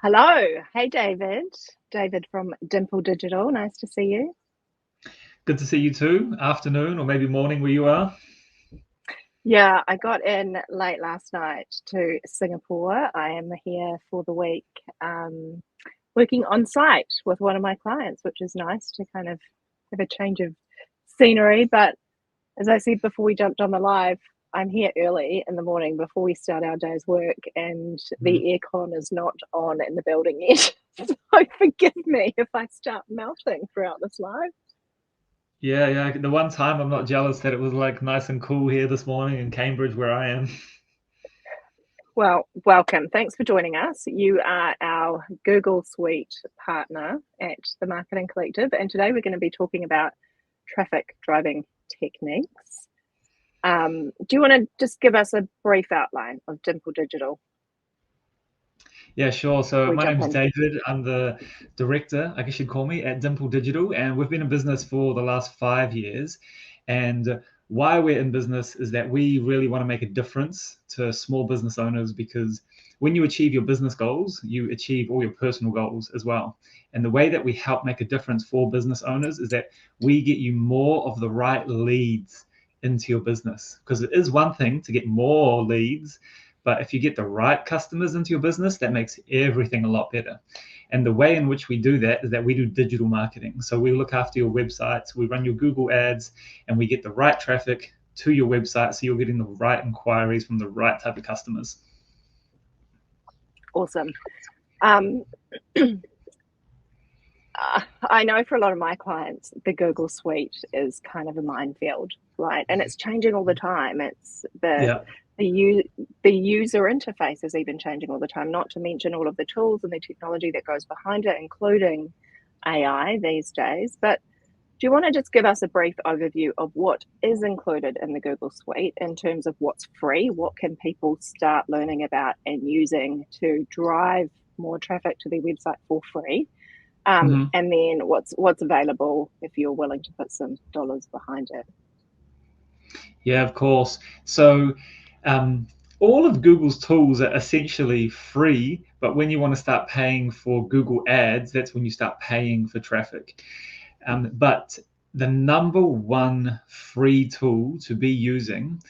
Hello. Hey, David. David from Dimple Digital. Nice to see you. Good to see you too. Afternoon or maybe morning where you are. Yeah, I got in late last night to Singapore. I am here for the week, um, working on site with one of my clients, which is nice to kind of have a change of scenery. But as I said before we jumped on the live, I'm here early in the morning before we start our day's work, and the Mhm. aircon is not on in the building yet. So forgive me if I start melting throughout this live. Yeah, yeah. The one time I'm not jealous that it was like nice and cool here this morning in Cambridge where I am. Well, welcome. Thanks for joining us. You are our Google Suite partner at the Marketing Collective, and today we're going to be talking about traffic driving techniques. Do you want to just give us a brief outline of Dimple Digital Yeah, sure. before So we my jump name's in? David. I'm the director, I guess you'd call me, at Dimple Digital, and we've been in business for the last 5 years. And why we're in business is that we really want to make a difference to small business owners because when you achieve your business goals, you achieve all your personal goals as well. And the way that we help make a difference for business owners is that we get you more of the right leads into your business. Because it is one thing to get more leads, but if you get the right customers into your business, that makes everything a lot better. And the way in which we do that is that we do digital marketing. So we look after your websites, we run your Google ads, and we get the right traffic to your website so you're getting the right inquiries from the right type of customers. Awesome. Um, I know for a lot of my clients, the Google Suite is kind of a minefield, right? And it's changing all the time. It's Yeah. the the user interface is even changing all the time. Not to mention all of the tools and the technology that goes behind it, including AI these days. But do you want to just give us a brief overview of what is included in the Google Suite in terms of what's free? What can people start learning about and using to drive more traffic to their website for free? Mhm. And then what's available if you're willing to put some dollars behind it. Yeah, of course. So um, all of Google's tools are essentially free, but when you want to start paying for Google ads, that's when you start paying for traffic. But the number one free tool to be using,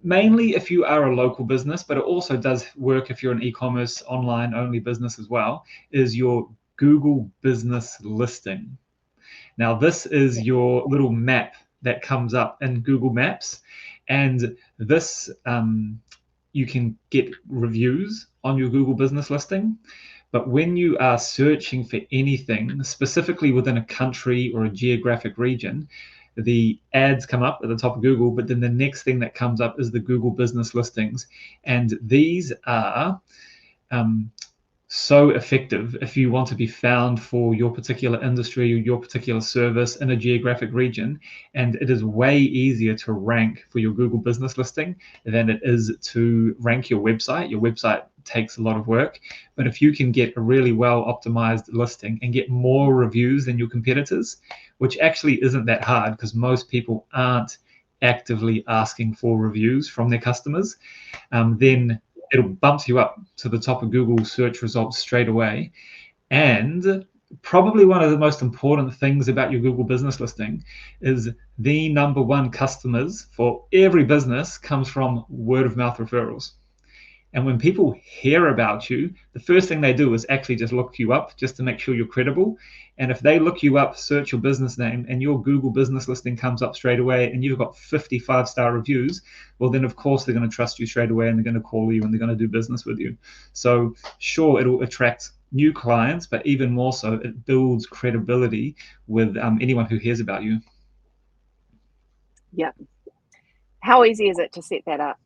mainly if you are a local business, but it also does work if you're an e-commerce online only business as well, is your Google business listing. Now, this is Yeah. your little map that comes up in Google Maps, and this you can get reviews on your Google business listing. But when you are searching for anything specifically within a country or a geographic region, the ads come up at the top of Google, but then the next thing that comes up is the Google business listings. And these are um, so effective if you want to be found for your particular industry or your particular service in a geographic region. And it is way easier to rank for your Google business listing than it is to rank your website. Your website takes a lot of work. But if you can get a really well optimized listing and get more reviews than your competitors, which actually isn't that hard because most people aren't actively asking for reviews from their customers, then it'll bump you up to the top of Google search results straight away. And probably one of the most important things about your Google business listing is the number one customers for every business comes from word of mouth referrals. And when people hear about you, the first thing they do is actually just look you up just to make sure you're credible. And if they look you up, search your business name, and your Google business listing comes up straight away, and you've got 55-star reviews, well, then of course they're going to trust you straight away and they're going to call you and they're going to do business with you. So, sure, it'll attract new clients, but even more so, it builds credibility with anyone who hears about you. Yeah. How easy is it to set that up?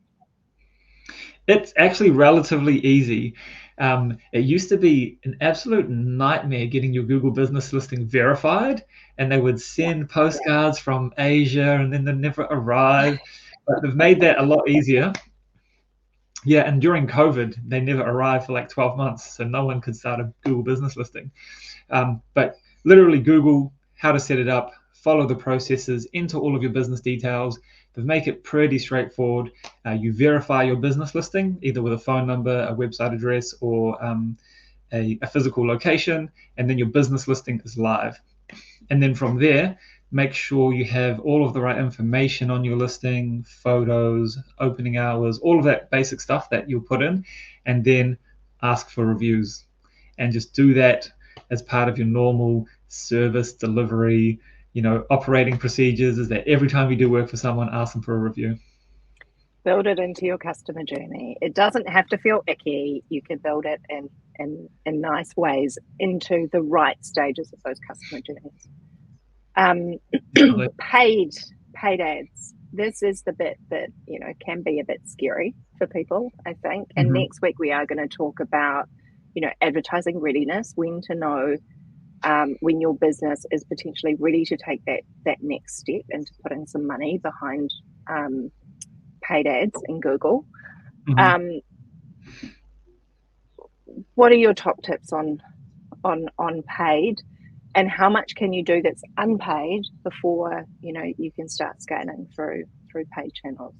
It's actually relatively easy. It used to be an absolute nightmare getting your Google business listing verified, and they would Yeah. send postcards from Asia and then they never arrive. But they've made that a lot easier. Yeah, and during COVID, they never arrived for like 12 months, so no one could start a Google business listing. But literally Google how to set it up, follow the processes, enter all of your business details. They make it pretty straightforward. You verify your business listing either with a phone number, a website address, or a physical location, and then your business listing is live. And then from there, make sure you have all of the right information on your listing, photos, opening hours, all of that basic stuff that you'll put in, and then ask for reviews. And just do that as part of your normal service delivery, operating procedures, is that every time you do work for someone, ask them for a review. Build it into your customer journey. It doesn't have to feel icky. You can build it in nice ways into the right stages of those customer journeys. Paid ads. This is the bit that can be a bit scary for people, I think. And next week we are going to talk about advertising readiness, when to know when your business is potentially ready to take that next step and to put in some money behind paid ads in Google. What are your top tips on paid, and how much can you do that's unpaid before you can start scaling through paid channels?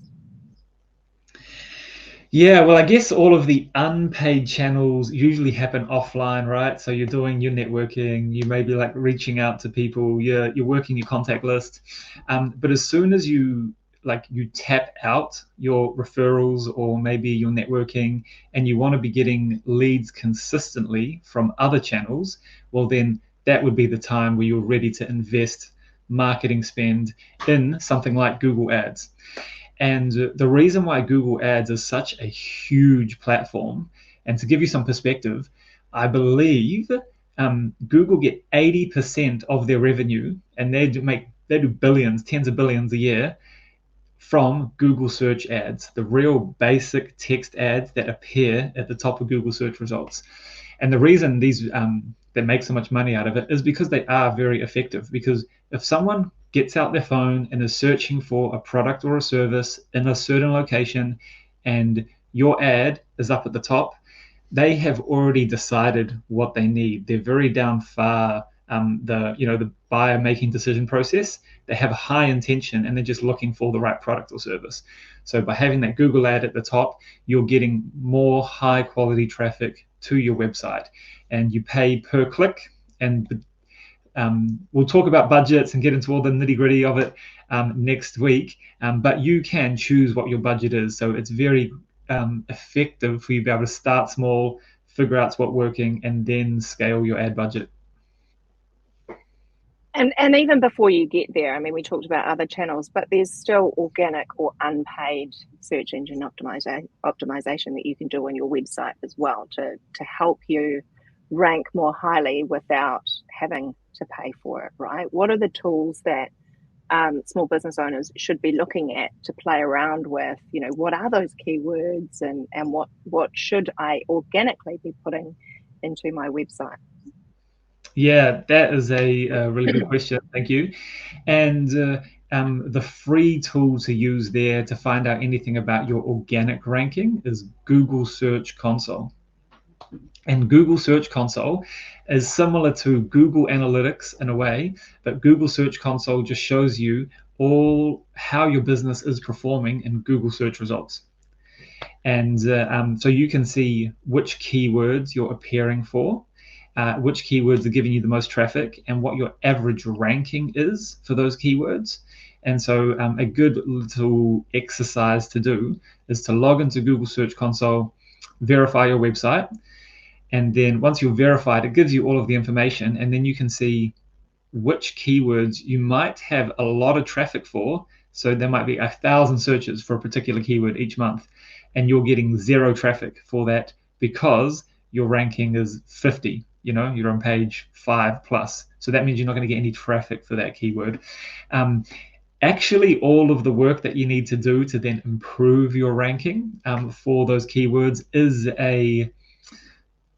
Yeah, well, I guess all of the unpaid channels usually happen offline, right? So you're doing your networking, you may be like reaching out to people, you're working your contact list. But as soon as you tap out your referrals or maybe your networking, and you want to be getting leads consistently from other channels, well, then that would be the time where you're ready to invest marketing spend in something like Google Ads. And the reason why Google Ads is such a huge platform, and to give you some perspective, I believe Google get 80% of their revenue, and they do billions, tens of billions a year from Google search ads, the real basic text ads that appear at the top of Google search results. And the reason these they make so much money out of it is because they are very effective. Because if someone gets out their phone and is searching for a product or a service in a certain location, and your ad is up at the top, they have already decided what they need. They're very down far the buyer making decision process. They have a high intention and they're just looking for the right product or service. So by having that Google ad at the top, you're getting more high quality traffic to your website, and you pay per click. And we'll talk about budgets and get into all the nitty gritty of it next week. But you can choose what your budget is. So it's very effective for you to be able to start small, figure out what's working, and then scale your ad budget. And even before you get there, I mean, we talked about other channels, but there's still organic or unpaid search engine optimization that you can do on your website as well to help you rank more highly without having to pay for it, right? What are the tools that small business owners should be looking at to play around with? What are those keywords, and what should I organically be putting into my website? Yeah, that is a really good question. Thank you. And the free tool to use there to find out anything about your organic ranking is Google Search Console. And Google Search Console is similar to Google Analytics in a way, but Google Search Console just shows you all how your business is performing in Google search results. And so you can see which keywords you're appearing for, which keywords are giving you the most traffic, and what your average ranking is for those keywords. And so a good little exercise to do is to log into Google Search Console, verify your website, and then once you're verified, it gives you all of the information, and then you can see which keywords you might have a lot of traffic for. So there might be 1,000 searches for a particular keyword each month, and you're getting zero traffic for that because your ranking is 50. You're on page 5 plus. So that means you're not going to get any traffic for that keyword. Actually, all of the work that you need to do to then improve your ranking for those keywords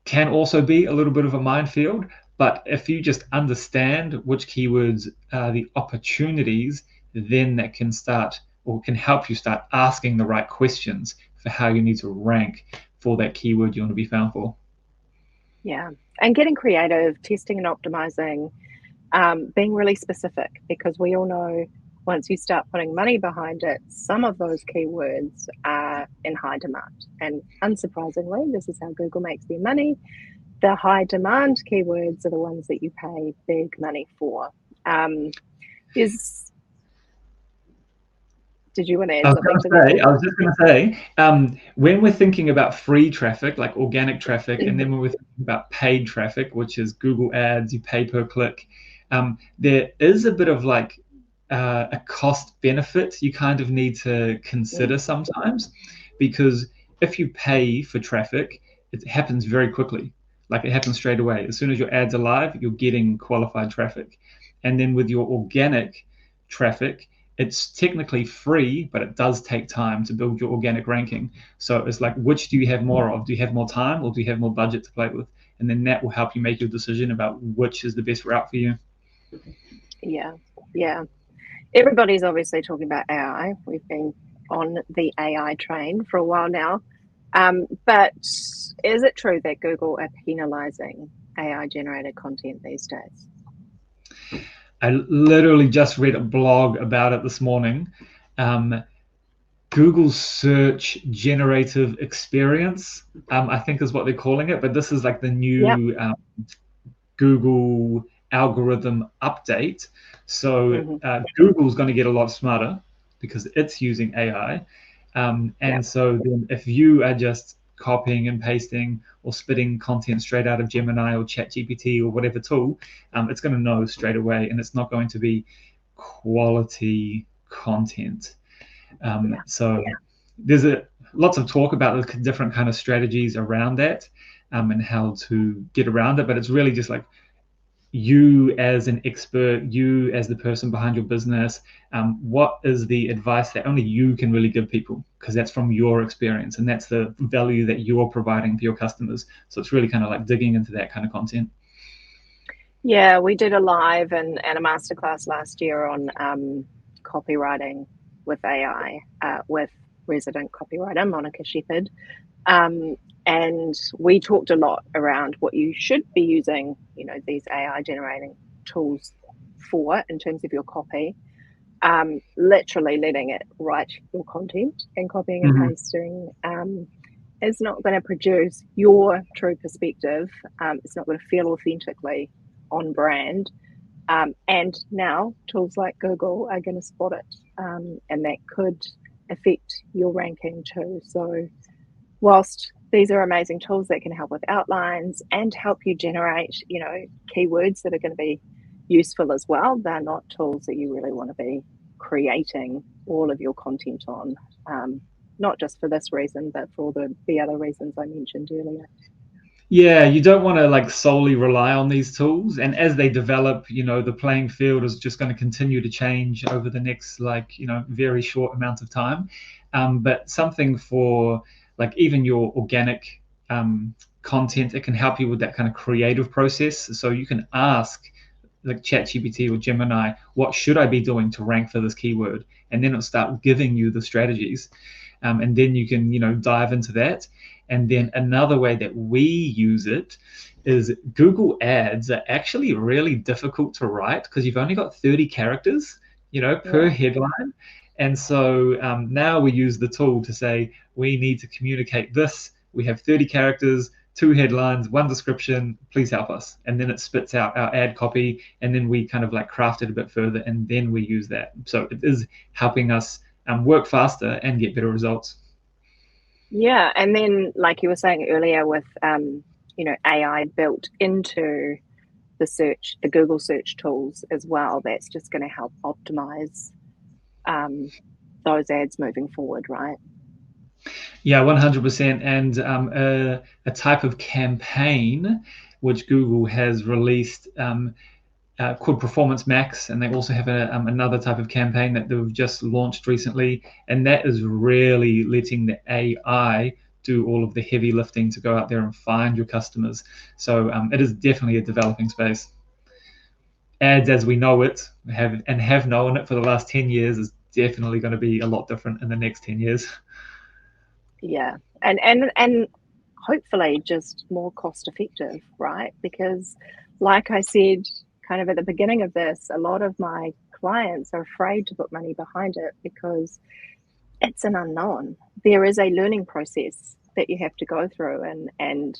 can also be a little bit of a minefield. But if you just understand which keywords are the opportunities, then that can start or can help you start asking the right questions for how you need to rank for that keyword you want to be found for. Yeah. And getting creative, testing and optimizing, being really specific, because we all know once you start putting money behind it, some of those keywords are in high demand. And unsurprisingly, this is how Google makes their money. the high demand keywords are the ones that you pay big money for. Um, is Did you want to add something to that, I David? was just going to say, when we're thinking about free traffic, like organic traffic, and then when we're thinking about paid traffic, which is Google Ads, you pay per click, there is a bit of like a cost benefit you kind of need to consider sometimes, because if you pay for traffic, it happens very quickly. Like it happens straight away. As soon as your ads are live, you're getting qualified traffic. And then with your organic traffic, it's technically free, but it does take time to build your organic ranking. So it's like, which do you have more of? Do you have more time or do you have more budget to play with? And then that will help you make your decision about which is the best route for you. Yeah, yeah. Everybody's obviously talking about AI. We've been on the AI train for a while now. But is it true that Google are penalizing AI generated content these days? I literally just read a blog about it this morning. Um, Google search generative experience, I think is what they're calling it. But this is like the Yep. new Google algorithm update. So Hmm. Google's going to get a lot smarter because it's using AI. And Yep. so then if you are just copying and pasting or spitting content straight out of Gemini or ChatGPT or whatever tool, it's going to know straight away, and it's not going to be quality content. Yeah. So there's lots of talk about the different kind of strategies around that, and how to get around it. But it's really just like you as an expert, you as the person behind your business, what is the advice that only you can really give people? Because that's from your experience and that's the value that you're providing to your customers. So it's really kind of like digging into that kind of content. Yeah, we did a live and a masterclass last year on copywriting with AI with resident copywriter Monica Shepherd. Um, and we talked a lot around what you should be using, these AI generating tools for in terms of your copy. Literally letting it write your content and copying and Mm-hmm. pasting is not going to produce your true perspective. It's not going to feel authentically on brand. And now tools like Google are going to spot it, and that could affect your ranking too. So, whilst these are amazing tools that can help with outlines and help you generate, keywords that are going to be useful as well, they're not tools that you really want to be creating all of your content on. Not just for this reason, but for the other reasons I mentioned earlier. Yeah, you don't want to like solely rely on these tools. And as they develop, the playing field is just going to continue to change over the next like, very short amount of time. But something for like even your organic content, it can help you with that kind of creative process. So you can ask like ChatGPT or Gemini, what should I be doing to rank for this keyword? And then it'll start giving you the strategies. And then you can, dive into that. And then another way that we use it is Google Ads are actually really difficult to write because you've only got 30 characters, per Yeah. headline. And so now we use the tool to say, we need to communicate this. We have 30 characters, two headlines, one description, please help us. And then it spits out our ad copy. And then we kind of like craft it a bit further. And then we use that. So it is helping us work faster and get better results. Yeah. And then, like you were saying earlier, with, AI built into the Google search tools as well, that's just going to help optimize um, those ads moving forward, right? Yeah, 100%. And a type of campaign which Google has released called Performance Max. And they also have another type of campaign that they've just launched recently. And that is really letting the AI do all of the heavy lifting to go out there and find your customers. So it is definitely a developing space. Ads as we know it have known it for the last 10 years is definitely going to be a lot different in the next 10 years. Yeah. And hopefully just more cost effective, right? Because like I said kind of at the beginning of this, a lot of my clients are afraid to put money behind it because it's an unknown. There is a learning process that you have to go through, and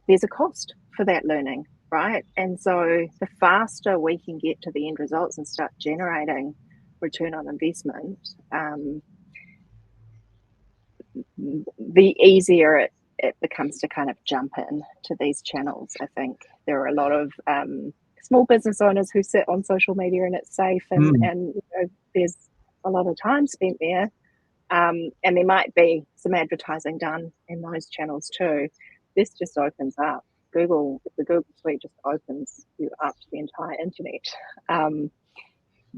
there's a cost for that learning, right? And so the faster we can get to the end results and start generating return on investment, the easier it becomes to kind of jump in to these channels. I think there are a lot of small business owners who sit on social media and it's safe, and there's a lot of time spent there. And there might be some advertising done in those channels too. This just opens up Google. The Google Suite just opens you up to the entire internet.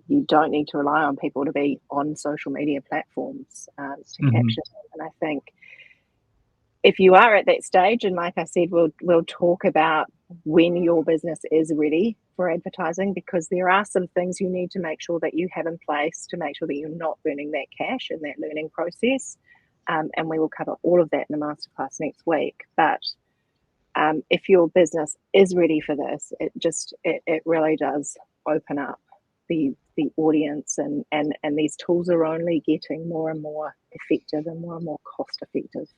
You don't need to rely on people to be on social media platforms to capture them. And I think if you are at that stage, and like I said, we'll talk about when your business is ready for advertising, because there are some things you need to make sure that you have in place to make sure that you're not burning that cash in that learning process. And we will cover all of that in the masterclass next week. But if your business is ready for this, it really does open up the audience, and these tools are only getting more and more effective and more cost effective.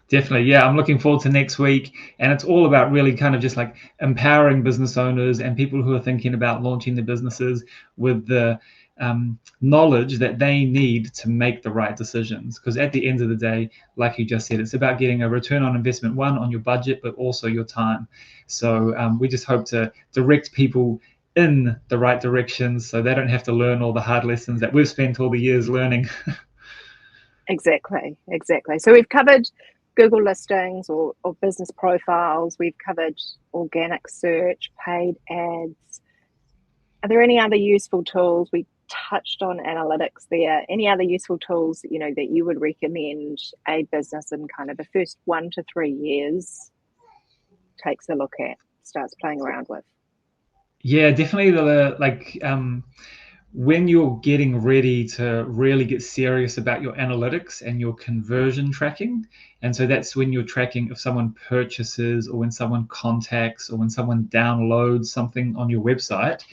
Definitely. Yeah, I'm looking forward to next week. And it's all about really kind of just like empowering business owners and people who are thinking about launching their businesses with the knowledge that they need to make the right decisions. Because at the end of the day, like you just said, it's about getting a return on investment, one, on your budget, but also your time. So we just hope to direct people in the right directions so they don't have to learn all the hard lessons that we've spent all the years learning. Exactly. So we've covered Google listings or business profiles. We've covered organic search, paid ads. Are there any other useful tools? We touched on analytics there. Any other useful tools, that you would recommend a business in kind of the first 1 to 3 years takes a look at, starts playing around with? Yeah, definitely when you're getting ready to really get serious about your analytics and your conversion tracking. And so that's when you're tracking if someone purchases, or when someone contacts, or when someone downloads something on your website.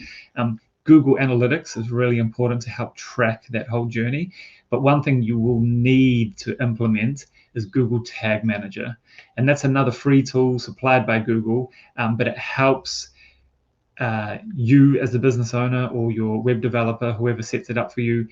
Google Analytics is really important to help track that whole journey. But one thing you will need to implement is Google Tag Manager. And that's another free tool supplied by Google, but it helps you as the business owner or your web developer, whoever sets it up for you,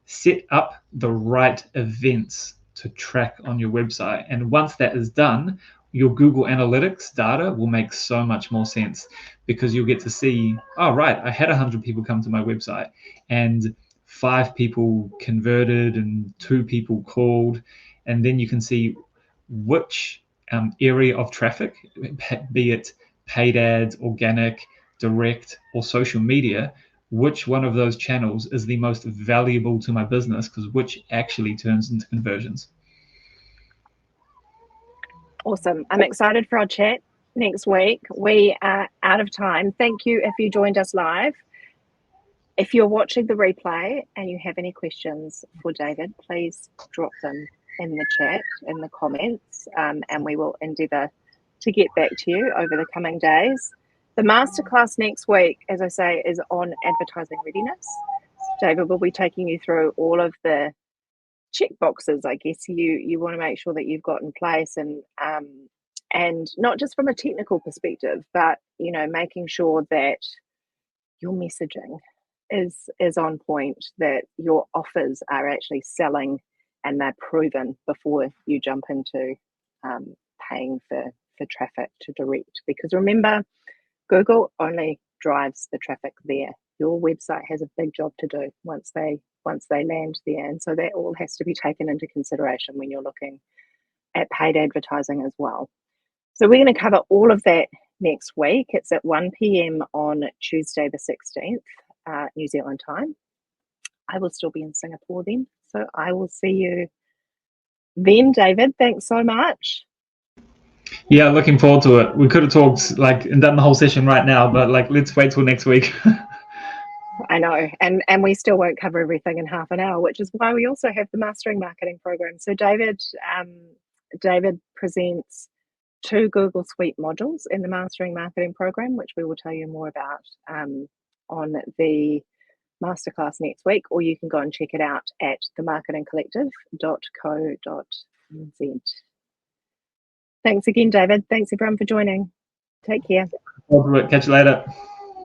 set up the right events to track on your website. And once that is done, your Google Analytics data will make so much more sense, because you'll get to see, oh, right, I had 100 people come to my website and 5 people converted and 2 people called. And then you can see which area of traffic, be it paid ads, organic, direct, or social media, which one of those channels is the most valuable to my business, because which actually turns into conversions. Awesome. I'm excited for our chat next week. We are out of time. Thank you if you joined us live. If you're watching the replay and you have any questions for David, please drop them in the chat, in the comments, and we will endeavour to get back to you over the coming days. The masterclass next week, as I say, is on advertising readiness. David will be taking you through all of the check boxes, I guess, you want to make sure that you've got in place, and not just from a technical perspective, but making sure that your messaging is on point, that your offers are actually selling and they're proven before you jump into paying for traffic to direct. Because remember, Google only drives the traffic there. Your website has a big job to do once they land there, and so that all has to be taken into consideration when you're looking at paid advertising as well. So we're going to cover all of that next week. It's at 1 p.m. on Tuesday the 16th, New Zealand time. I will still be in Singapore then, so I will see you then. David, thanks so much. Yeah, looking forward to it. We could have talked and done the whole session right now, but let's wait till next week. I know, and we still won't cover everything in half an hour, which is why we also have the Mastering Marketing program. So David presents 2 Google Suite modules in the Mastering Marketing program, which we will tell you more about on the masterclass next week, or you can go and check it out at themarketingcollective.co.nz. Thanks again, David. Thanks everyone for joining. Take care. Catch you later.